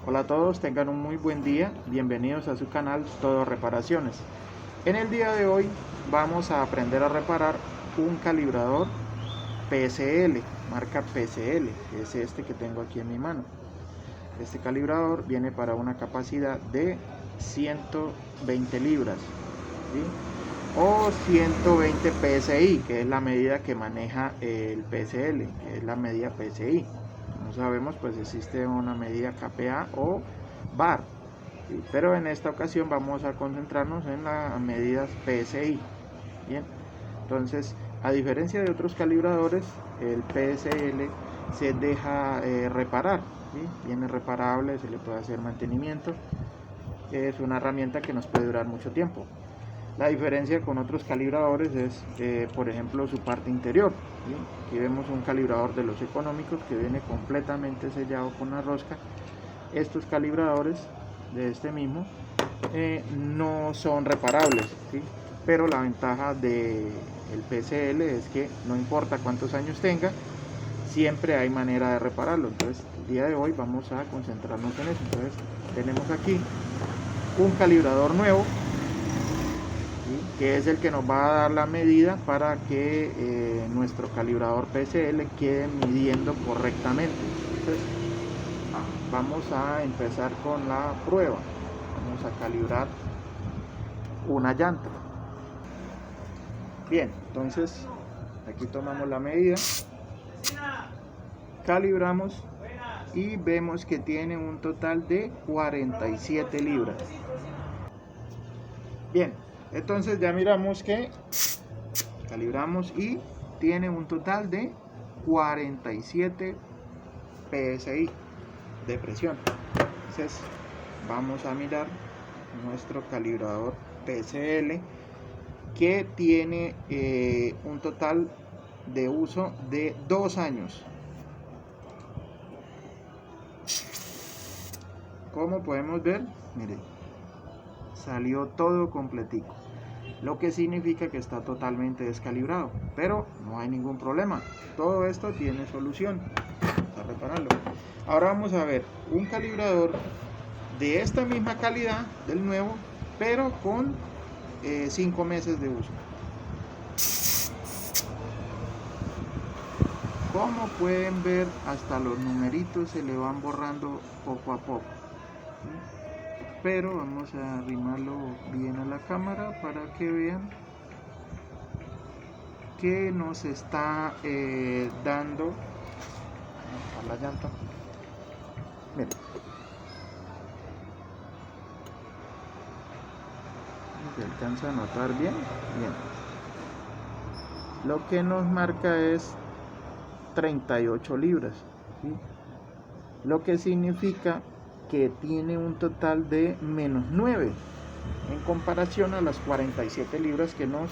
Hola a todos, tengan un muy buen día, bienvenidos a su canal Todo Reparaciones. En el día de hoy vamos a aprender a reparar un calibrador PSL, marca PSL, que es este que tengo aquí en mi mano. Este calibrador viene para una capacidad de 120 libras, ¿sí? O 120 PSI, que es la medida que maneja el PSL, que es la medida PSI. Como sabemos, pues existe una medida KPA o bar, ¿sí? Pero en esta ocasión vamos a concentrarnos en las medidas PSI. Bien, entonces, a diferencia de otros calibradores, el PSL se deja reparar, ¿sí? Viene reparable, se le puede hacer mantenimiento. Es una herramienta que nos puede durar mucho tiempo. La diferencia con otros calibradores es, por ejemplo, su parte interior, ¿sí? Aquí vemos un calibrador de los económicos que viene completamente sellado con una rosca. Estos calibradores de este mismo no son reparables, ¿sí? Pero la ventaja del PSL es que no importa cuántos años tenga, siempre hay manera de repararlo. Entonces, el día de hoy vamos a concentrarnos en eso. Entonces, tenemos aquí un calibrador nuevo, ¿sí? Que es el que nos va a dar la medida para que nuestro calibrador PSL quede midiendo correctamente. Entonces, vamos a empezar con la prueba. Vamos a calibrar una llanta. Bien, entonces aquí tomamos la medida, calibramos y vemos que tiene un total de 47 libras. Bien, entonces ya miramos que calibramos y tiene un total de 47 PSI de presión. Entonces vamos a mirar nuestro calibrador PSL, que tiene un total de uso de 2 años. Como podemos ver, miren, salió todo completico, lo que significa que está totalmente descalibrado, pero no hay ningún problema. Todo esto tiene solución. Vamos a repararlo. Ahora vamos a ver un calibrador de esta misma calidad del nuevo, pero con 5 meses de uso. Como pueden ver, hasta los numeritos se le van borrando poco a poco, ¿sí? Pero vamos a arrimarlo bien a la cámara para que vean que nos está dando a la llanta. Miren, se alcanza a notar bien. Bien, lo que nos marca es 38 libras, ¿sí? Lo que significa que tiene un total de menos 9 en comparación a las 47 libras que nos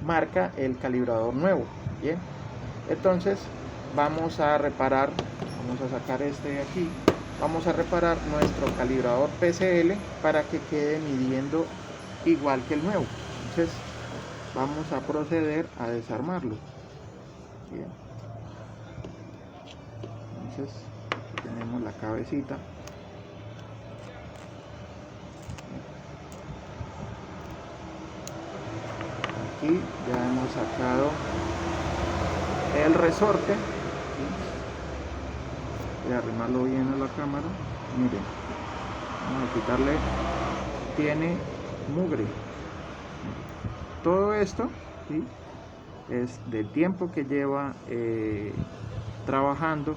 marca el calibrador nuevo. Bien, entonces vamos a reparar, vamos a sacar este de aquí, vamos a reparar nuestro calibrador PSL para que quede midiendo igual que el nuevo. Entonces vamos a proceder a desarmarlo. Bien, entonces tenemos la cabecita. Aquí ya hemos sacado el resorte, ¿sí? Voy a arrimarlo bien a la cámara. Miren, vamos a quitarle, tiene mugre. Todo esto, ¿sí?, es del tiempo que lleva trabajando,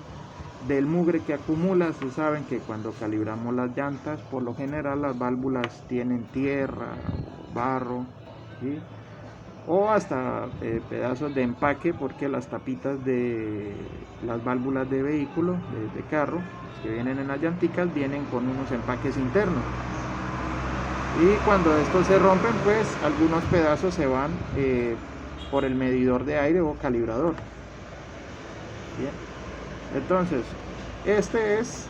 del mugre que acumula. Ustedes saben que cuando calibramos las llantas, por lo general las válvulas tienen tierra, barro, ¿sí?, o hasta pedazos de empaque, porque las tapitas de las válvulas de vehículo, de carro, que vienen en las llanticas, vienen con unos empaques internos. Y cuando estos se rompen, pues algunos pedazos se van por el medidor de aire o calibrador. Bien, entonces este es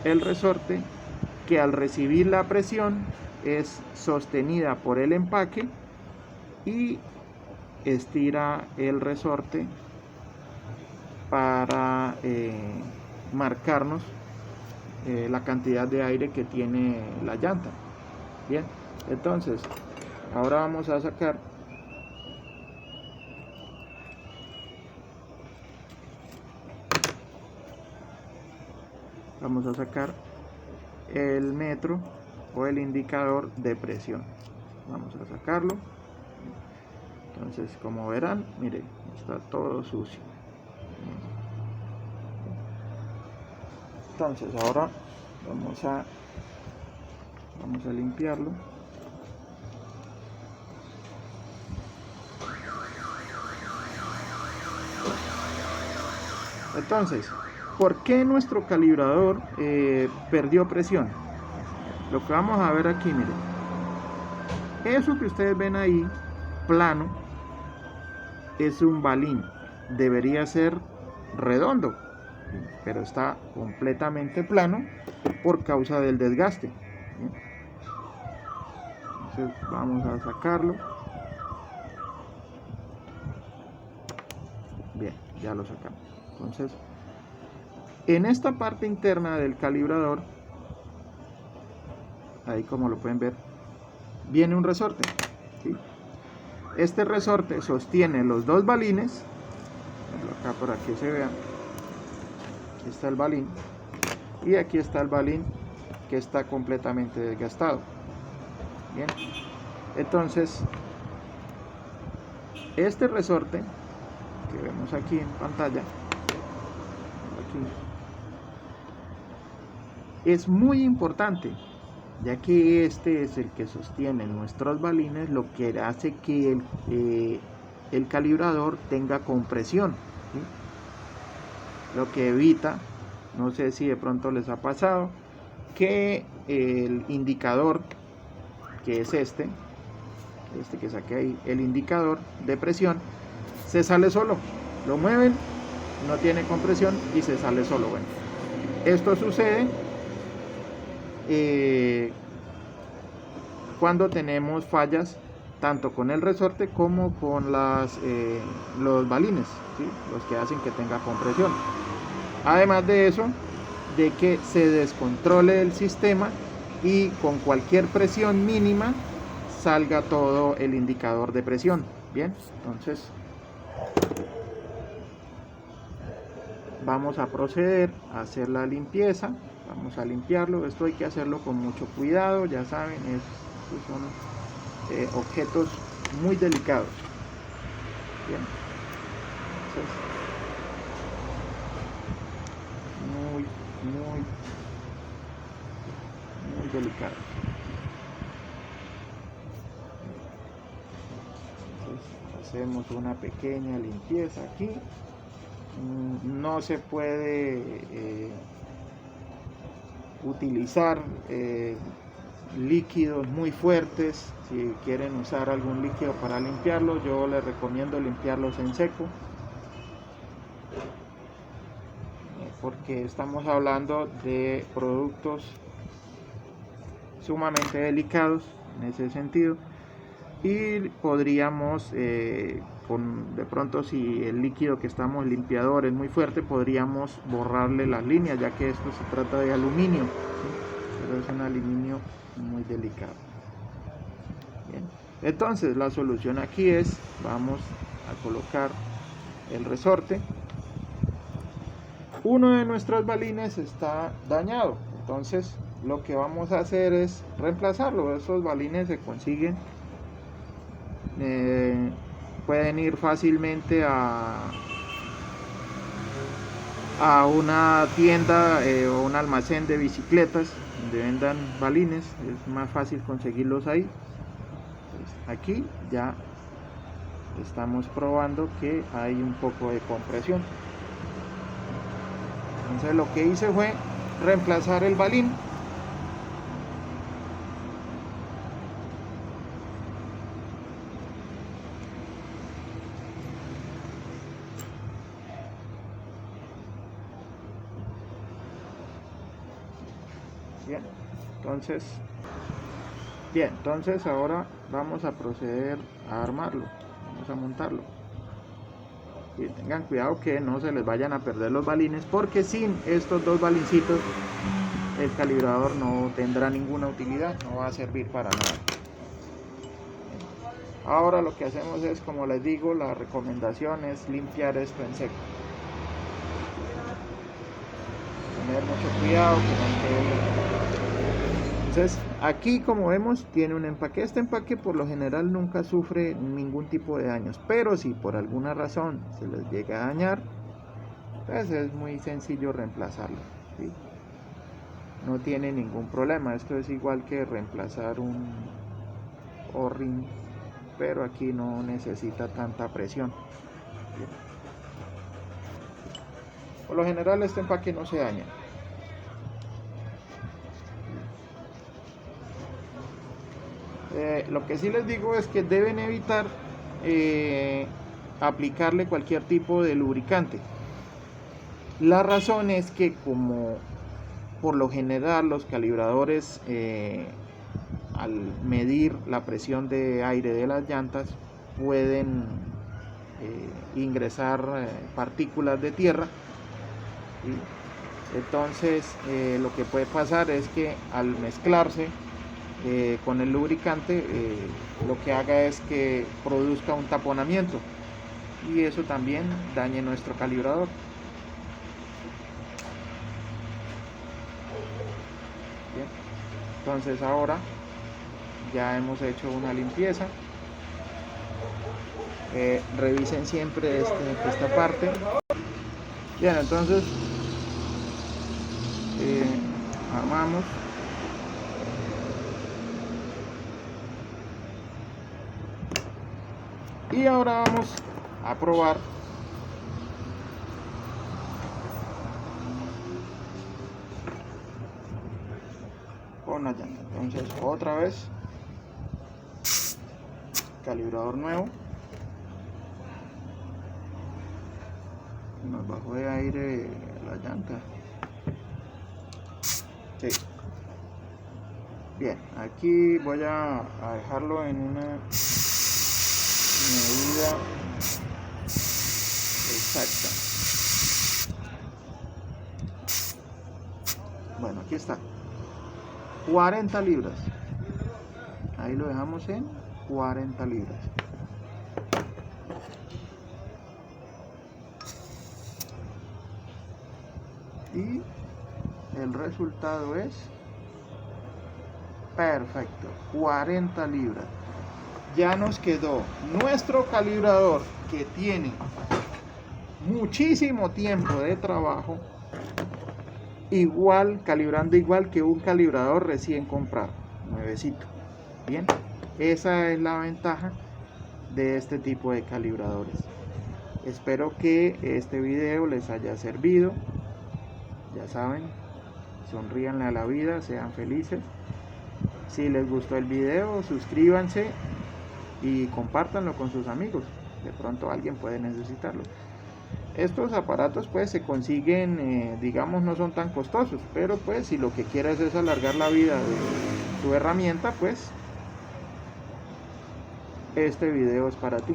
el resorte que al recibir la presión es sostenida por el empaque y estira el resorte para marcarnos la cantidad de aire que tiene la llanta. Bien, entonces ahora vamos a sacar el metro o el indicador de presión. Vamos a sacarlo. Entonces, como verán, miren, está todo sucio. Entonces ahora vamos a limpiarlo. Entonces, ¿por qué nuestro calibrador perdió presión? Lo que vamos a ver aquí, miren, eso que ustedes ven ahí plano es un balín, debería ser redondo, pero está completamente plano por causa del desgaste. Entonces vamos a sacarlo. Bien, ya lo sacamos. Entonces, en esta parte interna del calibrador, ahí como lo pueden ver, viene un resorte, ¿sí? Este resorte sostiene los dos balines. Acá por aquí se vean. Aquí está el balín. Y aquí está el balín que está completamente desgastado. Bien. Entonces, este resorte que vemos aquí en pantalla, aquí, es muy importante, ya que este es el que sostiene nuestros balines, lo que hace que el calibrador tenga compresión, ¿sí? Lo que evita, no sé si de pronto les ha pasado, que el indicador, que es este que saqué ahí, el indicador de presión, se sale solo. Lo mueven, no tiene compresión y se sale solo. Bueno, esto sucede cuando tenemos fallas tanto con el resorte como con los balines, ¿sí? Los que hacen que tenga compresión. Además de eso, de que se descontrole el sistema y con cualquier presión mínima salga todo el indicador de presión. Bien, entonces vamos a proceder a hacer la limpieza. Vamos a limpiarlo. Esto hay que hacerlo con mucho cuidado, ya saben, estos son objetos muy delicados. Bien, entonces, muy delicado. Entonces, hacemos una pequeña limpieza aquí. No se puede utilizar líquidos muy fuertes. Si quieren usar algún líquido para limpiarlo, yo les recomiendo limpiarlos en seco, porque estamos hablando de productos sumamente delicados en ese sentido, y podríamos de pronto, si el líquido que estamos limpiador es muy fuerte, podríamos borrarle las líneas, ya que esto se trata de aluminio, ¿sí? Pero es un aluminio muy delicado. Bien. Entonces la solución aquí es, vamos a colocar el resorte. Uno de nuestros balines está dañado, entonces lo que vamos a hacer es reemplazarlo. Esos balines se consiguen, pueden ir fácilmente a una tienda o un almacén de bicicletas donde vendan balines, es más fácil conseguirlos ahí. Pues aquí ya estamos probando que hay un poco de compresión. Entonces lo que hice fue reemplazar el balín. Bien, entonces ahora vamos a proceder a armarlo, vamos a montarlo. Y tengan cuidado que no se les vayan a perder los balines, porque sin estos dos balincitos el calibrador no tendrá ninguna utilidad, no va a servir para nada. Ahora lo que hacemos es, como les digo, la recomendación es limpiar esto en seco. Tener mucho cuidado que no quede. Entonces aquí, como vemos, tiene un empaque. Este empaque por lo general nunca sufre ningún tipo de daños, pero si por alguna razón se les llega a dañar, pues es muy sencillo reemplazarlo, ¿sí? No tiene ningún problema. Esto es igual que reemplazar un O-ring, pero aquí no necesita tanta presión. Bien. Por lo general este empaque no se daña. Lo que sí les digo es que deben evitar aplicarle cualquier tipo de lubricante. La razón es que, como por lo general los calibradores al medir la presión de aire de las llantas pueden ingresar partículas de tierra, ¿sí? Entonces lo que puede pasar es que al mezclarse con el lubricante lo que haga es que produzca un taponamiento y eso también dañe nuestro calibrador. Bien. Entonces ahora ya hemos hecho una limpieza. Revisen siempre esta parte. Bien, entonces armamos. Y ahora vamos a probar con la llanta. Entonces otra vez calibrador nuevo, nos bajó de aire la llanta. Sí. Bien, aquí voy a dejarlo en una medida exacta. Bueno, aquí está, 40 libras. Ahí lo dejamos en 40 libras. Y el resultado es perfecto, 40 libras. Ya nos quedó nuestro calibrador, que tiene muchísimo tiempo de trabajo, calibrando igual que un calibrador recién comprado, nuevecito. Bien, esa es la ventaja de este tipo de calibradores. Espero que este video les haya servido. Ya saben, sonríanle a la vida, sean felices. Si les gustó el video, suscríbanse y compártanlo con sus amigos. De pronto alguien puede necesitarlo. Estos aparatos pues se consiguen, digamos, no son tan costosos, pero pues si lo que quieres es alargar la vida de tu herramienta, pues este video es para ti.